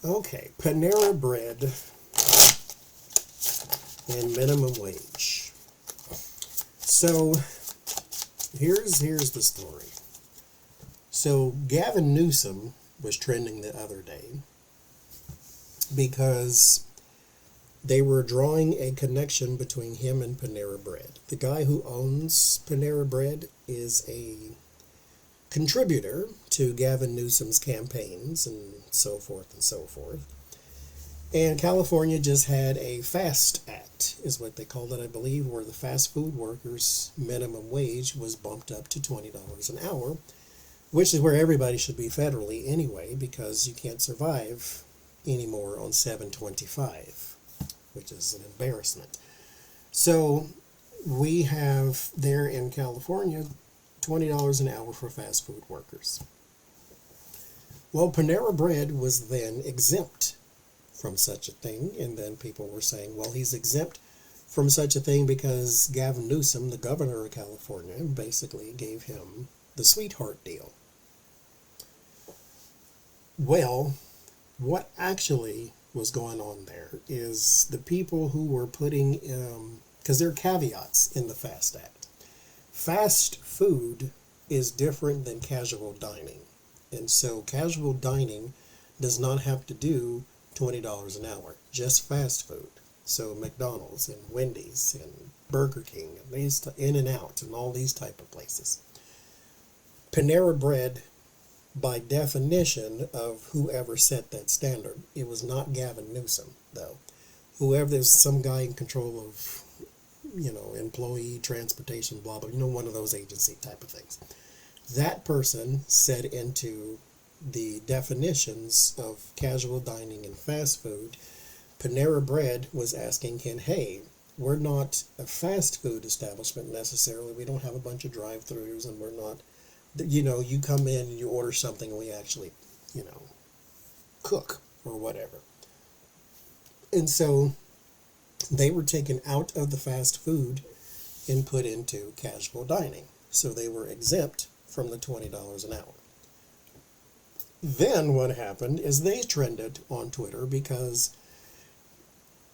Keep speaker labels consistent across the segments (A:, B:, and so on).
A: Okay, Panera Bread and minimum wage. So here's the story. So Gavin Newsom was trending the other day because they were drawing a connection between him and Panera Bread. The guy who owns Panera Bread is a contributor to Gavin Newsom's campaigns and so forth and so forth. And California just had a FAST Act, is what they called it, I believe, where the fast food workers' minimum wage was bumped up to $20 an hour, which is where everybody should be federally anyway, because you can't survive anymore on $7.25, which is an embarrassment. So we have there in California $20 an hour for fast food workers. Well, Panera Bread was then exempt from such a thing, and then people were saying, well, he's exempt from such a thing because Gavin Newsom, the governor of California, basically gave him the sweetheart deal. Well, what actually was going on there is the people who were putting, because there are caveats in the FAST Act. Fast food is different than casual dining. And so casual dining does not have to do $20 an hour, just fast food. So McDonald's and Wendy's and Burger King and these In-N-Out and all these type of places. Panera Bread, by definition of whoever set that standard, it was not Gavin Newsom, though. Whoever, there's some guy in control of, employee transportation, blah, blah, one of those agency type of things. That person set into the definitions of casual dining and fast food. Panera Bread was asking him, hey, we're not a fast food establishment necessarily. We don't have a bunch of drive-thrus, and we're not, you come in and you order something and we actually, cook or whatever. And so they were taken out of the fast food and put into casual dining. So they were exempt from the $20 an hour. Then what happened is they trended on Twitter because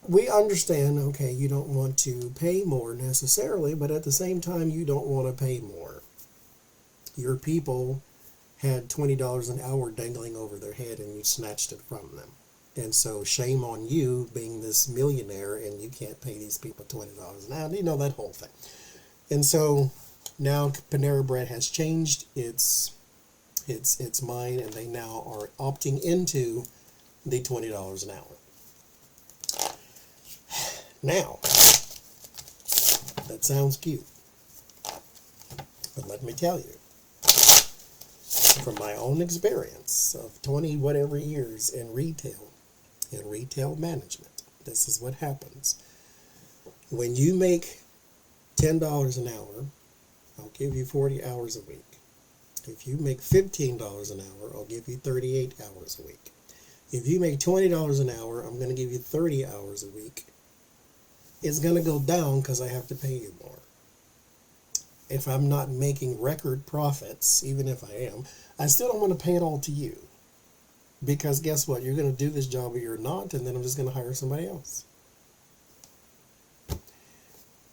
A: we understand, okay, you don't want to pay more necessarily, but at the same time, you don't want to pay more. Your people had $20 an hour dangling over their head and you snatched it from them. And so shame on you being this millionaire and you can't pay these people $20 an hour. That whole thing. And so now Panera Bread has changed its mind, and they now are opting into the $20 an hour. Now, that sounds cute. But let me tell you, from my own experience of 20 whatever years in retail management, this is what happens. When you make $10 an hour, I'll give you 40 hours a week. If you make $15 an hour, I'll give you 38 hours a week. If you make $20 an hour, I'm going to give you 30 hours a week. It's going to go down because I have to pay you more. If I'm not making record profits, even if I am, I still don't want to pay it all to you. Because guess what? You're going to do this job or you're not, and then I'm just going to hire somebody else.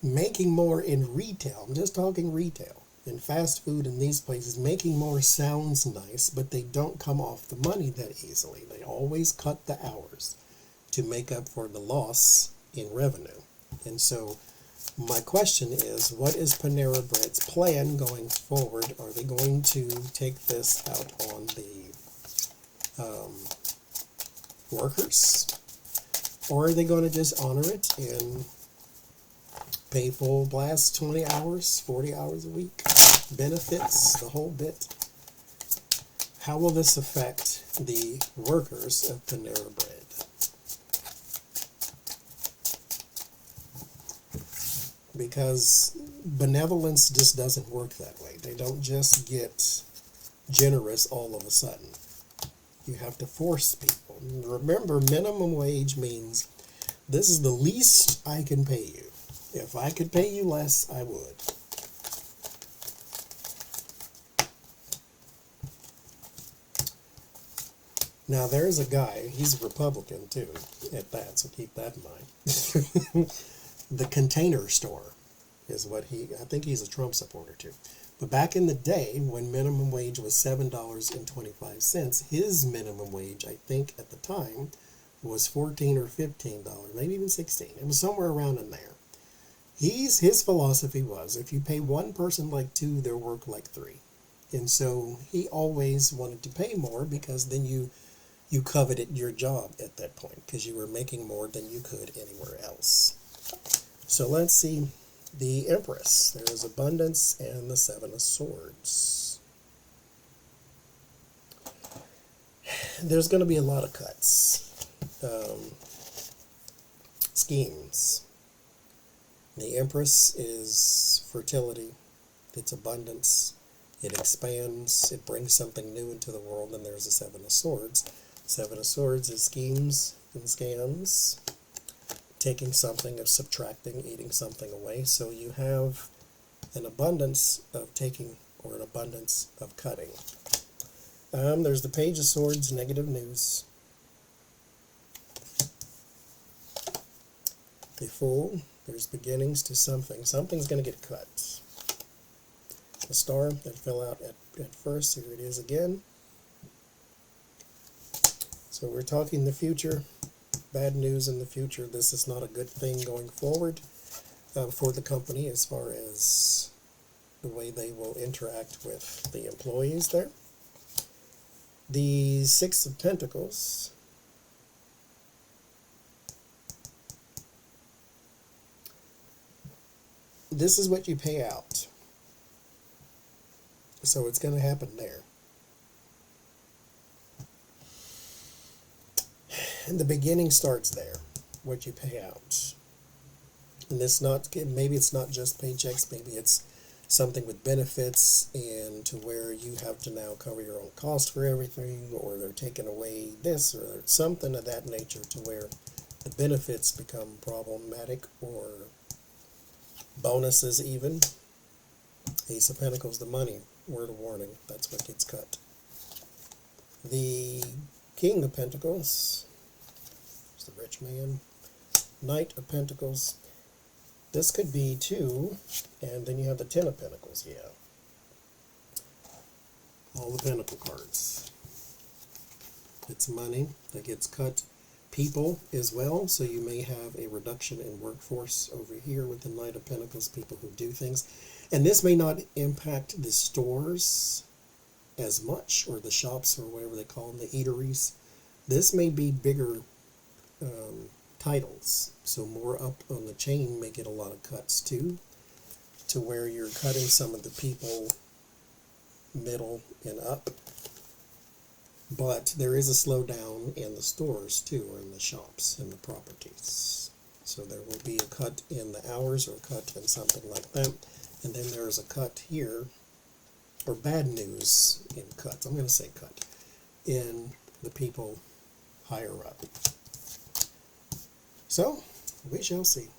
A: Making more in retail, I'm just talking retail, in fast food and these places, making more sounds nice, but they don't come off the money that easily. They always cut the hours to make up for the loss in revenue. And so my question is, what is Panera Bread's plan going forward? Are they going to take this out on the workers? Or are they going to just honor it and pay full blast 20 hours, 40 hours a week, benefits, the whole bit? How will this affect the workers of Panera Bread? Because benevolence just doesn't work that way. They don't just get generous all of a sudden. You have to force people. Remember, minimum wage means this is the least I can pay you. If I could pay you less, I would. Now there's a guy, he's a Republican too, at that, so keep that in mind. The Container Store is what I think he's a Trump supporter too. But back in the day, when minimum wage was $7.25, his minimum wage, I think at the time, was $14 or $15, maybe even 16. It was somewhere around in there. His philosophy was, if you pay one person like two, they'll work like three. And so he always wanted to pay more because then you coveted your job at that point because you were making more than you could anywhere else. So let's see the Empress. There is abundance and the Seven of Swords. There's going to be a lot of cuts. Schemes. The Empress is fertility. It's abundance. It expands. It brings something new into the world. And there's the Seven of Swords. Seven of Swords is schemes and scams. Taking something, of subtracting, eating something away. So you have an abundance of taking or an abundance of cutting. There's the Page of Swords, negative news. The Fool, there's beginnings to something. Something's going to get cut. The Star that fell out at first, here it is again. So we're talking the future. Bad news in the future. This is not a good thing going forward for the company as far as the way they will interact with the employees there. The Six of Pentacles. This is what you pay out. So it's going to happen there. And the beginning starts there, what you pay out. And maybe it's not just paychecks, maybe it's something with benefits and to where you have to now cover your own cost for everything, or they're taking away this, or something of that nature to where the benefits become problematic, or bonuses even. Ace of Pentacles, the money, word of warning, that's what gets cut. The King of Pentacles, the rich man. Knight of Pentacles. This could be two, and then you have the Ten of Pentacles, yeah. All the Pentacle cards. It's money that gets cut. People as well, so you may have a reduction in workforce over here with the Knight of Pentacles, people who do things. And this may not impact the stores as much, or the shops, or whatever they call them, the eateries. This may be bigger titles, so more up on the chain may get a lot of cuts too, to where you're cutting some of the people middle and up. But there is a slowdown in the stores too, or in the shops and the properties. So there will be a cut in the hours, or a cut in something like that. And then there's a cut here, or bad news in cuts, I'm going to say cut, in the people higher up. So, we shall see.